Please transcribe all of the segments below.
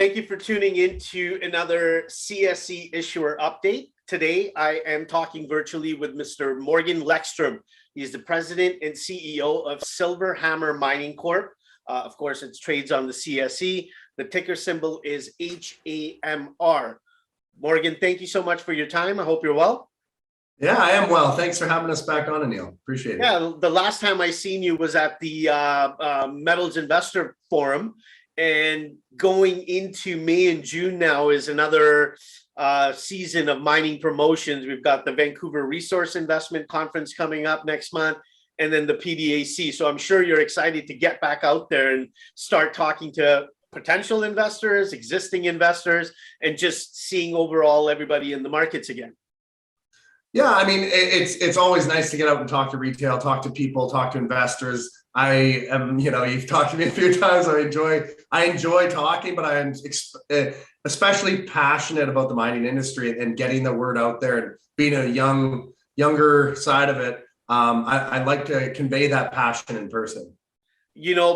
Thank you for tuning in to another CSE issuer update. Today, I am talking virtually with Mr. Morgan Lekstrom. He's the president and CEO of Hammer Mining Corp. Of course, it trades on the CSE. The ticker symbol is HAMR. Morgan, thank you so much for your time. I hope you're well. Yeah, I am well. Thanks for having us back on, Anil. Appreciate it. Yeah, the last time I seen you was at the Metals Investor Forum. And going into May and June now is another season of mining promotions. We've got the Vancouver Resource Investment Conference coming up next month, and then the PDAC. So I'm sure you're excited to get back out there and start talking to potential investors, existing investors, and just seeing overall everybody in the markets again. Yeah, I mean, it's always nice to get out and talk to retail, talk to people, talk to investors. I am, you've talked to me a few times. I enjoy talking, but I am especially passionate about the mining industry and getting the word out there and being a younger side of it. I like to convey that passion in person.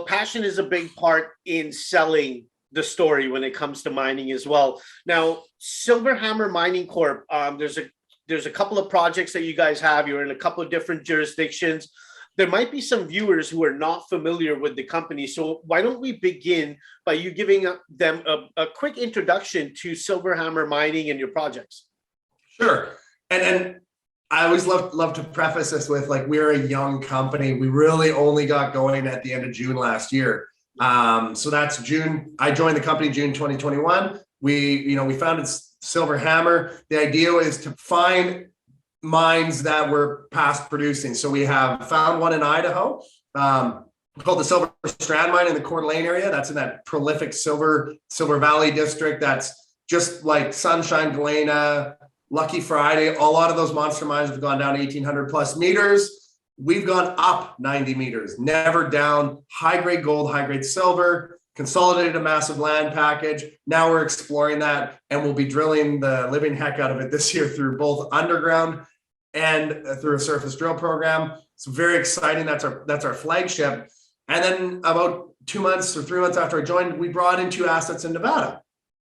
Passion is a big part in selling the story when it comes to mining as well. Now, Hammer Mining Corp, there's a couple of projects that you guys have. You're in a couple of different jurisdictions. There might be some viewers who are not familiar with the company. So why don't we begin by you giving them a quick introduction to Hammer Mining and your projects? Sure. And I always love to preface this with, we're a young company. We really only got going at the end of June last year. So that's June. I joined the company June 2021. We founded Hammer. The idea is to find mines that were past producing. So we have found one in Idaho called the Silver Strand mine in the Coeur d'Alene area. That's in that prolific Silver Valley district. That's just like Sunshine, Galena, Lucky Friday. A lot of those monster mines have gone down 1,800 plus meters. We've gone up 90 meters, never down. High grade gold, high grade silver, consolidated a massive land package. Now we're exploring that, and we'll be drilling the living heck out of it this year through both underground and through a surface drill program. It's very exciting. That's our flagship. And then about 2 months or 3 months after I joined, we brought in 2 assets in Nevada.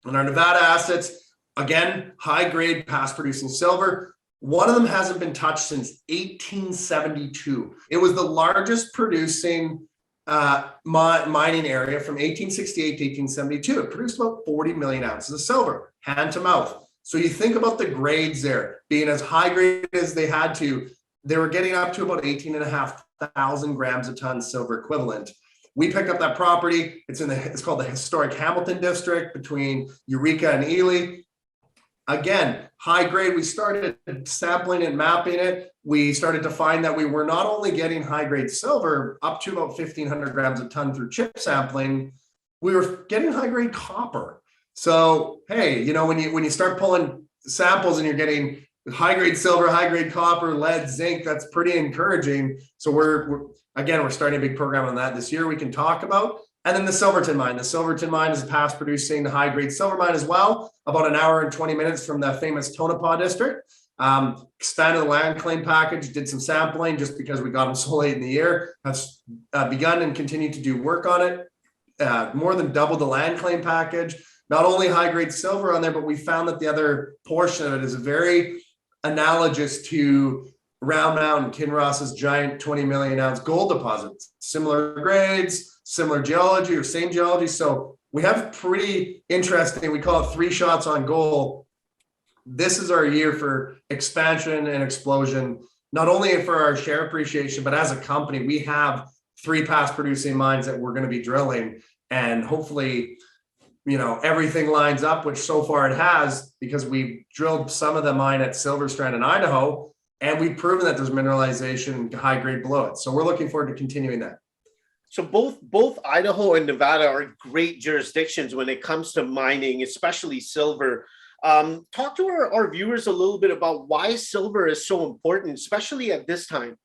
And our Nevada assets, again, high grade, past producing silver. One of them hasn't been touched since 1872. It was the largest producing mining area from 1868 to 1872. It produced about 40 million ounces of silver, hand to mouth. So you think about the grades there being as high grade as they had to. They were getting up to about 18,500 grams a ton silver equivalent. We picked up that property. It's called the historic Hamilton district between Eureka and Ely. Again, high grade. We started sampling and mapping it. We started to find that we were not only getting high grade silver up to about 1,500 grams a ton through chip sampling, we were getting high grade copper. So, hey, when you start pulling samples and you're getting high grade silver, high grade copper, lead, zinc, that's pretty encouraging. So we're starting a big program on that this year we can talk about. And then the Silverton mine. The Silverton mine is a past producing high grade silver mine as well, about an hour and 20 minutes from the famous Tonopah district. Expanded the land claim package, did some sampling just because we got them so late in the year. Has begun and continued to do work on it. More than doubled the land claim package. Not only high grade silver on there, but we found that the other portion of it is very analogous to Round Mountain, Kinross's giant 20 million ounce gold deposits. Similar grades, similar geology or same geology. So we have pretty interesting, we call it 3 shots on goal. This is our year for expansion and explosion, not only for our share appreciation, but as a company, we have 3 past producing mines that we're going to be drilling, and hopefully, everything lines up, which so far it has, because we drilled some of the mine at Silver Strand in Idaho, and we've proven that there's mineralization high grade below it. So we're looking forward to continuing that. So both Idaho and Nevada are great jurisdictions when it comes to mining, especially silver. Talk to our viewers a little bit about why silver is so important, especially at this time.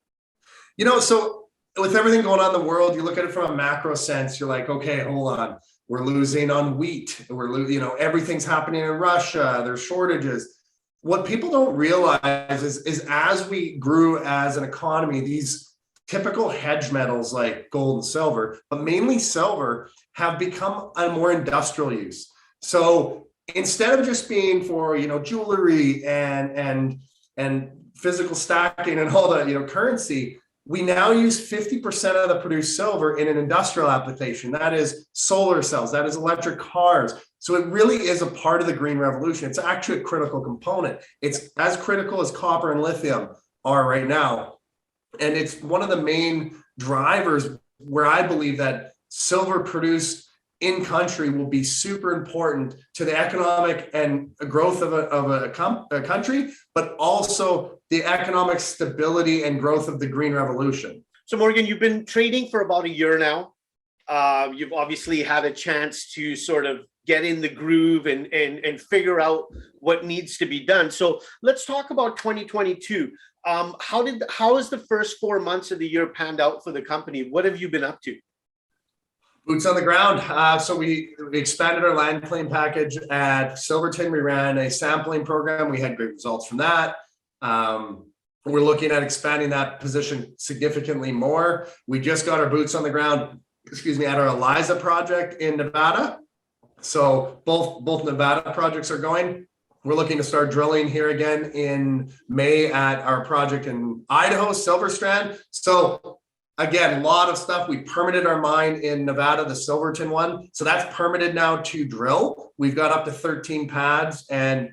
So with everything going on in the world, you look at it from a macro sense, you're like, okay, hold on. We're losing on wheat. Everything's happening in Russia. There's shortages. What people don't realize is as we grew as an economy, these typical hedge metals like gold and silver, but mainly silver, have become a more industrial use. So instead of just being for, jewelry and physical stacking and all the, currency, we now use 50% of the produced silver in an industrial application. That is solar cells, that is electric cars. So it really is a part of the green revolution. It's actually a critical component. It's as critical as copper and lithium are right now. And it's one of the main drivers where I believe that silver produced in country will be super important to the economic and growth of a country, but also the economic stability and growth of the green revolution. So Morgan, you've been trading for about a year now. You've obviously had a chance to sort of get in the groove and figure out what needs to be done. So let's talk about 2022. How has the first 4 months of the year panned out for the company? What have you been up to? Boots on the ground. So we expanded our land claim package at Silverton. We ran a sampling program. We had great results from that. We're looking at expanding that position significantly more. We just got our boots on the ground, at our Eliza project in Nevada. So both Nevada projects are going. We're looking to start drilling here again in May at our project in Idaho, Silver Strand. So again, a lot of stuff. We permitted our mine in Nevada, the Silverton one. So that's permitted now to drill. We've got up to 13 pads and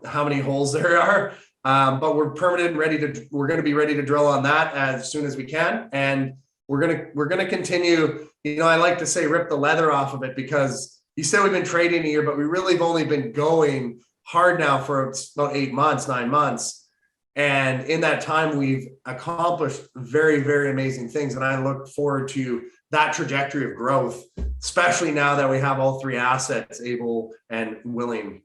how many holes there are. But we're permitted and we're going to be ready to drill on that as soon as we can. And we're going to continue, I like to say, rip the leather off of it, because you said we've been trading a year, but we really have only been going hard now for about 8 months, 9 months. And in that time, we've accomplished very, very amazing things. And I look forward to that trajectory of growth, especially now that we have all 3 assets able and willing.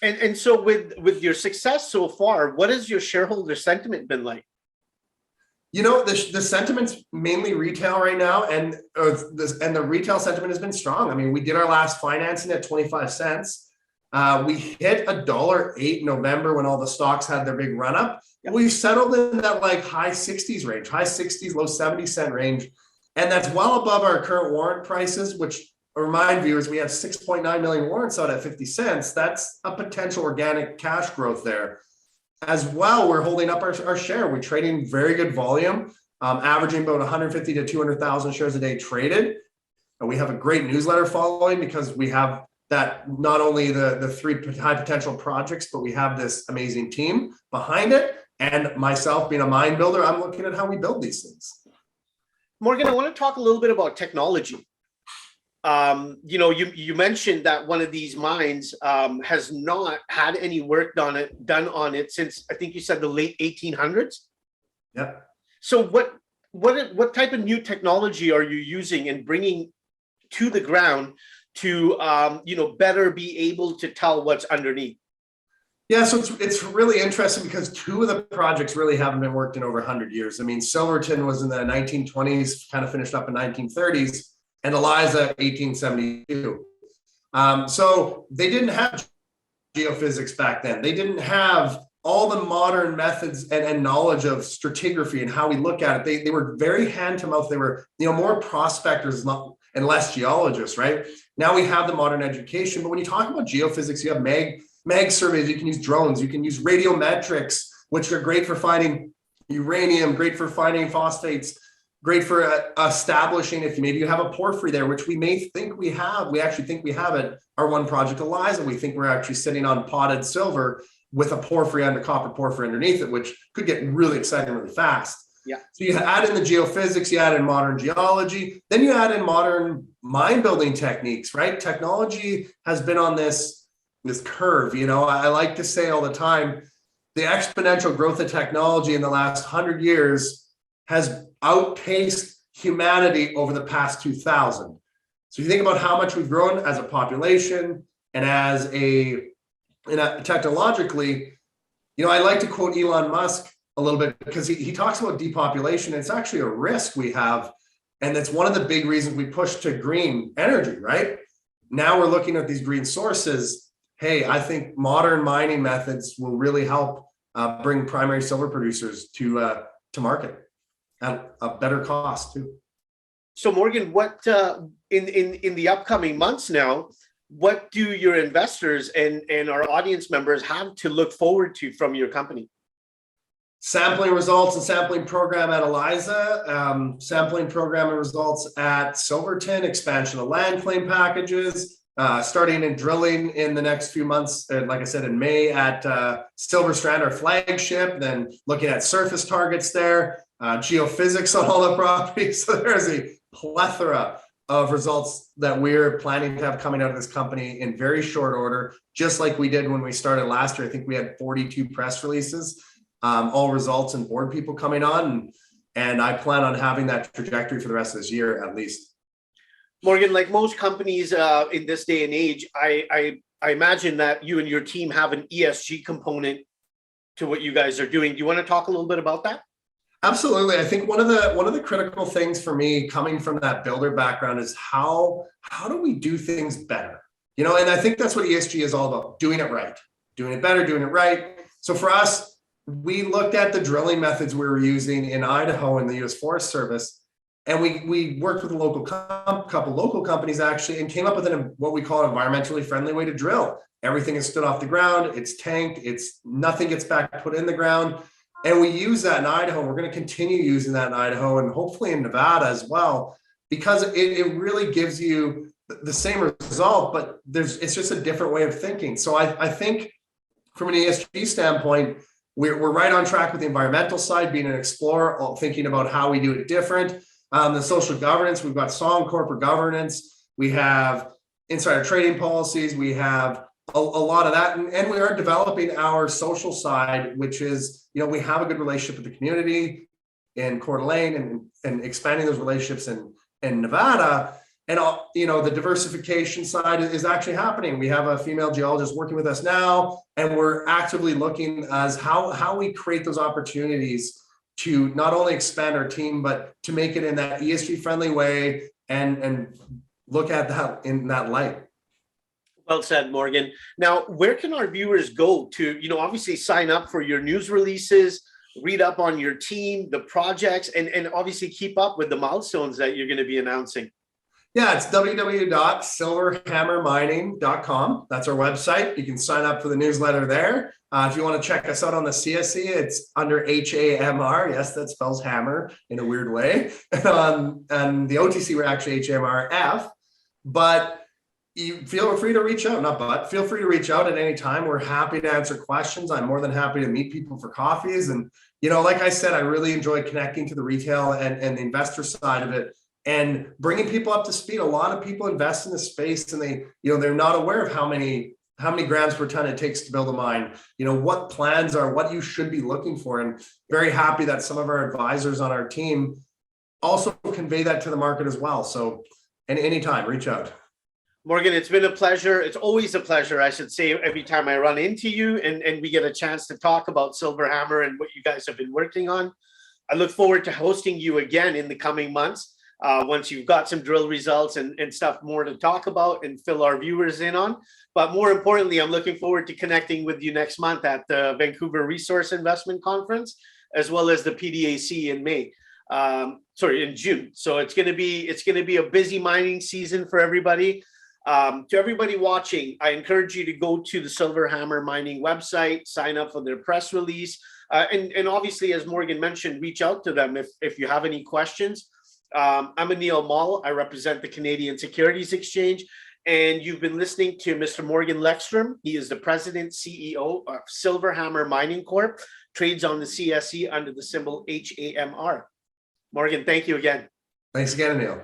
And so with your success so far, what has your shareholder sentiment been like? The sentiment's mainly retail right now, and the retail sentiment has been strong. I mean, we did our last financing at 25 cents. We hit $1.08 in November when all the stocks had their big run up. Yep. We've settled in that high 60s range, high 60s, low 70-cent range. And that's well above our current warrant prices, which remind viewers, we have 6.9 million warrants out at 50 cents. That's a potential organic cash growth there. As well, we're holding up our share. We're trading very good volume, averaging about 150 to 200,000 shares a day traded. And we have a great newsletter following, because we have that, not only the 3 high potential projects, but we have this amazing team behind it. And myself being a mine builder, I'm looking at how we build these things. Morgan, I want to talk a little bit about technology. You mentioned that one of these mines has not had any work done on it since, I think you said, the late 1800s. Yeah. So what type of new technology are you using and bringing to the ground to better be able to tell what's underneath? Yeah, so it's really interesting, because 2 of the projects really haven't been worked in over 100 years. I mean, Silverton was in the 1920s, kind of finished up in 1930s. And Eliza, 1872. So they didn't have geophysics back then. They didn't have all the modern methods and knowledge of stratigraphy and how we look at it. They were very hand to mouth. They were, more prospectors and less geologists, right? Now we have the modern education. But when you talk about geophysics, you have mag surveys. You can use drones. You can use radiometrics, which are great for finding uranium, great for finding phosphates, great for establishing if maybe you have a porphyry there, which we may think we have. We actually think we have it. Our one project, Eliza, we think we're actually sitting on potted silver with a porphyry copper porphyry underneath it, which could get really exciting really fast. Yeah. So you add in the geophysics, you add in modern geology, then you add in modern mine building techniques, right? Technology has been on this curve. I like to say all the time, the exponential growth of technology in the last 100 years has outpaced humanity over the past 2000. So you think about how much we've grown as a population and technologically, I like to quote Elon Musk a little bit, because he talks about depopulation. It's actually a risk we have. And that's one of the big reasons we push to green energy, right? Now we're looking at these green sources. Hey, I think modern mining methods will really help bring primary silver producers to market at a better cost too. So Morgan, what in the upcoming months now, what do your investors and our audience members have to look forward to from your company? Sampling results and sampling program at Eliza, sampling program and results at Silverton, expansion of land claim packages, starting and drilling in the next few months, like I said, in May at Silver Strand, our flagship, then looking at surface targets there, geophysics on all the properties. So there's a plethora of results that we're planning to have coming out of this company in very short order, just like we did when we started last year. I think we had 42 press releases, all results and board people coming on. And I plan on having that trajectory for the rest of this year, at least. Morgan, like most companies in this day and age, I imagine that you and your team have an ESG component to what you guys are doing. Do you want to talk a little bit about that? Absolutely. I think one of the critical things for me coming from that builder background is how do we do things better? You know, and I think that's what ESG is all about, doing it right, doing it better, doing it right. So for us, we looked at the drilling methods we were using in Idaho and the U.S. Forest Service. And we worked with a couple local companies actually, and came up with what we call an environmentally friendly way to drill. Everything is stood off the ground, it's tanked, nothing gets back put in the ground. And we use that in Idaho. We're going to continue using that in Idaho and hopefully in Nevada as well, because it really gives you the same result, but it's just a different way of thinking. So I think from an ESG standpoint, we're right on track with the environmental side, being an explorer, thinking about how we do it different. The social governance, we've got strong corporate governance, we have insider trading policies, we have a lot of that, and we are developing our social side, which is, you know, we have a good relationship with the community in Coeur d'Alene and expanding those relationships in Nevada. And, you know, the diversification side is actually happening. We have a female geologist working with us now, and we're actively looking as how we create those opportunities to not only expand our team, but to make it in that ESG friendly way and look at that in that light. Well said, Morgan. Now, where can our viewers go to, you know, obviously sign up for your news releases, read up on your team, the projects, and obviously keep up with the milestones that you're going to be announcing? Yeah, it's www.silverhammermining.com. That's our website. You can sign up for the newsletter there. If you want to check us out on the CSE, it's under HAMR. Yes, that spells hammer in a weird way. And the OTC, we're actually HAMRF. But you feel free to reach out, feel free to reach out at any time. We're happy to answer questions. I'm more than happy to meet people for coffees. And, you know, like I said, I really enjoy connecting to the retail and the investor side of it, and bringing people up to speed. A lot of people invest in this space, and they're not aware of how many grams per ton it takes to build a mine, you know, what plans are, what you should be looking for. And very happy that some of our advisors on our team also convey that to the market as well. So anytime, reach out. Morgan, it's been a pleasure. It's always a pleasure, I should say, every time I run into you and we get a chance to talk about Silver Hammer and what you guys have been working on. I look forward to hosting you again in the coming months. Once you've got some drill results and stuff more to talk about and fill our viewers in on. But more importantly, I'm looking forward to connecting with you next month at the Vancouver Resource Investment Conference, as well as the PDAC in in June. So it's going to be a busy mining season for everybody. To everybody watching, I encourage you to go to the Silver Hammer Mining website, sign up for their press release, and obviously, as Morgan mentioned, reach out to them if you have any questions. I'm Anil Mall. I represent the Canadian Securities Exchange, and you've been listening to Mr. Morgan Lekstrom. He is the president, CEO of Silver Hammer Mining Corp, trades on the CSE under the symbol HAMR. Morgan, thank you again. Thanks again, Anil.